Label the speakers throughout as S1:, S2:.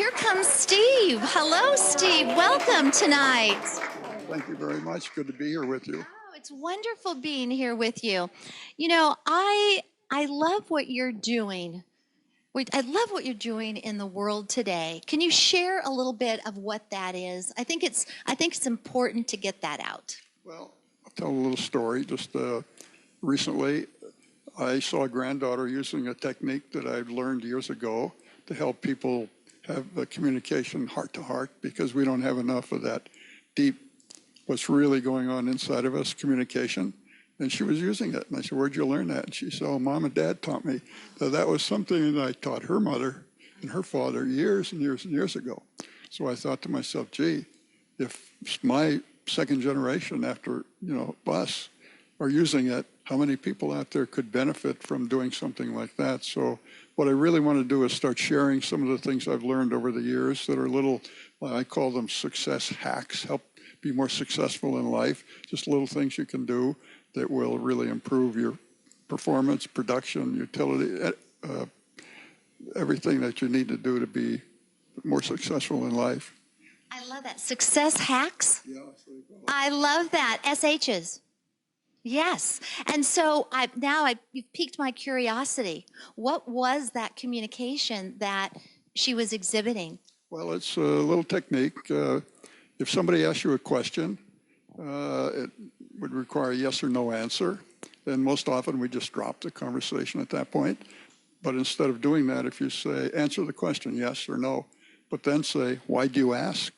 S1: here comes Steve. Hello, Steve. Welcome tonight.
S2: Thank you very much. Good to be here with you.
S1: Oh, it's wonderful being here with you. You know, I love what you're doing. I love what you're doing in the world today. Can you share a little bit of what that is? I think it's important to get that out.
S2: Well, I'll tell a little story. Just recently, I saw a granddaughter using a technique that I've learned years ago to help people have communication heart to heart, because we don't have enough of that deep, what's really going on inside of us, communication. And she was using it. And I said, "Where'd you learn that?" And she said, "Oh, Mom and Dad taught me." So that was something that I taught her mother and her father years and years and years ago. So I thought to myself, gee, if my second generation after, us are using it, how many people out there could benefit from doing something like that? So what I really want to do is start sharing some of the things I've learned over the years that are little, I call them success hacks, help be more successful in life, just little things you can do that will really improve your performance, production, utility, everything that you need to do to be more successful in life.
S1: I love that. Success hacks?
S2: Yeah,
S1: I love that. SHs. Yes. And so you've piqued my curiosity. What was that communication that she was exhibiting?
S2: Well, it's a little technique. If somebody asks you a question, it would require a yes or no answer. And most often we just drop the conversation at that point. But instead of doing that, if you say, answer the question, yes or no, but then say, why do you ask?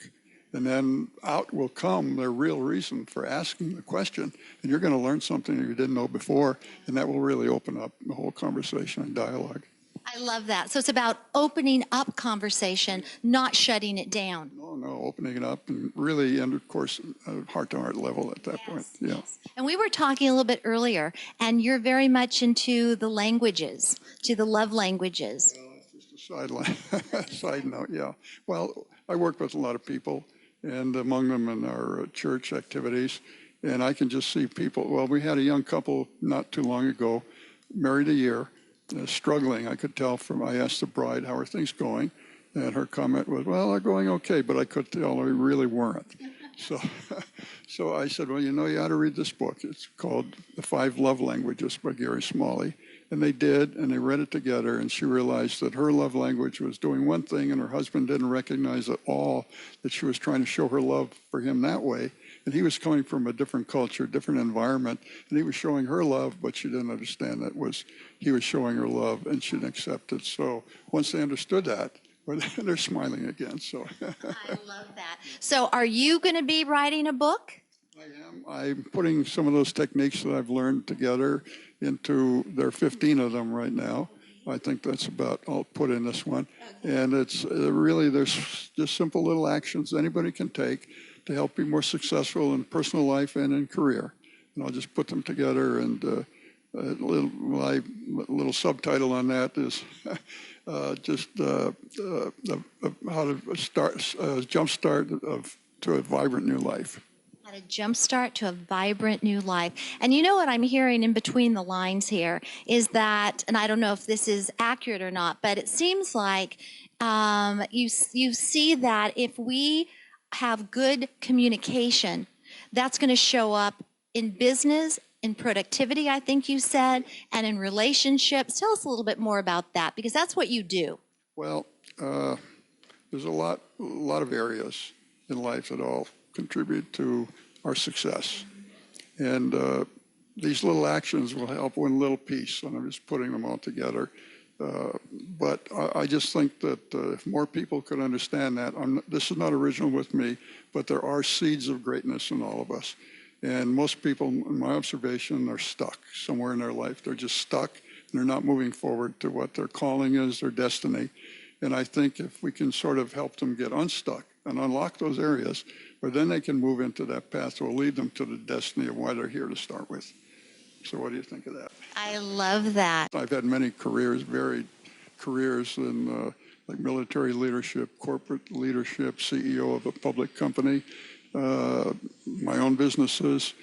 S2: And then out will come the real reason for asking the question. And you're going to learn something you didn't know before. And that will really open up the whole conversation and dialogue.
S1: I love that. So it's about opening up conversation, not shutting it down.
S2: No, opening it up and really, and of course, heart-to-heart level at that point. Yeah.
S1: Yes. And we were talking a little bit earlier, and you're very much into the languages, to the love languages.
S2: Well, that's just a sideline, side note, yeah. Well, I work with a lot of people, and among them in our church activities, and I can just see people. Well, we had a young couple not too long ago, married a year, struggling. I could tell I asked the bride, how are things going? And her comment was, well, they're going okay, but I could tell they really weren't. So I said, well, you ought to read this book. It's called The 5 Love Languages by Gary Smalley. And they did, and they read it together, and she realized that her love language was doing one thing, and her husband didn't recognize at all that she was trying to show her love for him that way. And he was coming from a different culture, different environment, and he was showing her love, but she didn't understand that he was showing her love, and she didn't accept it. So once they understood that, well, they're smiling again. So
S1: I love that. So are you going to be writing a book?
S2: I am. I'm putting some of those techniques that I've learned together into, there are 15 of them right now. I think that's about all put in this one. And it's really, there's just simple little actions anybody can take to help be more successful in personal life and in career. And I'll just put them together, and my little subtitle on that is just how to jumpstart to a vibrant new life.
S1: How to jumpstart to a vibrant new life. And you know what I'm hearing in between the lines here is that, and I don't know if this is accurate or not, but it seems like you see that if we have good communication, that's going to show up in business, in productivity, I think you said, and in relationships. Tell us a little bit more about that, because that's what you do.
S2: Well, there's a lot of areas in life that all contribute to our success. And these little actions will help one little piece, and I'm just putting them all together. But I just think that if more people could understand that, this is not original with me, but there are seeds of greatness in all of us. And most people, in my observation, are stuck somewhere in their life. They're just stuck, and they're not moving forward to what their calling is, their destiny. And I think if we can sort of help them get unstuck and unlock those areas, or then they can move into that path that will lead them to the destiny of why they're here to start with. So what do you think of that?
S1: I love that.
S2: I've had many careers, varied careers in like military leadership, corporate leadership, CEO of a public company, my own businesses,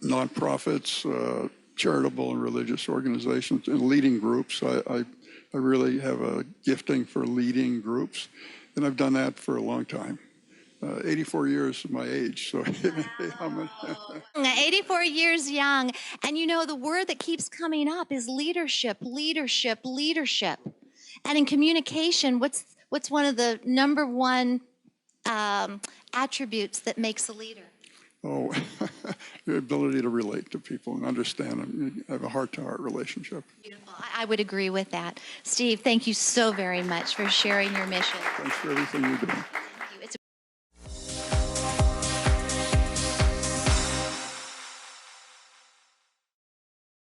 S2: nonprofits, charitable and religious organizations and leading groups. I really have a gifting for leading groups, and I've done that for a long time. 84 years is my age, so I'm
S1: 84 years young. And you know, the word that keeps coming up is leadership, leadership, leadership. And in communication, what's one of the number one attributes that makes a leader?
S2: oh, your ability to relate to people and understand them. You have a heart-to-heart relationship.
S1: Beautiful. I would agree with that. Steve, thank you so very much for sharing your mission.
S2: Thanks for everything you're doing.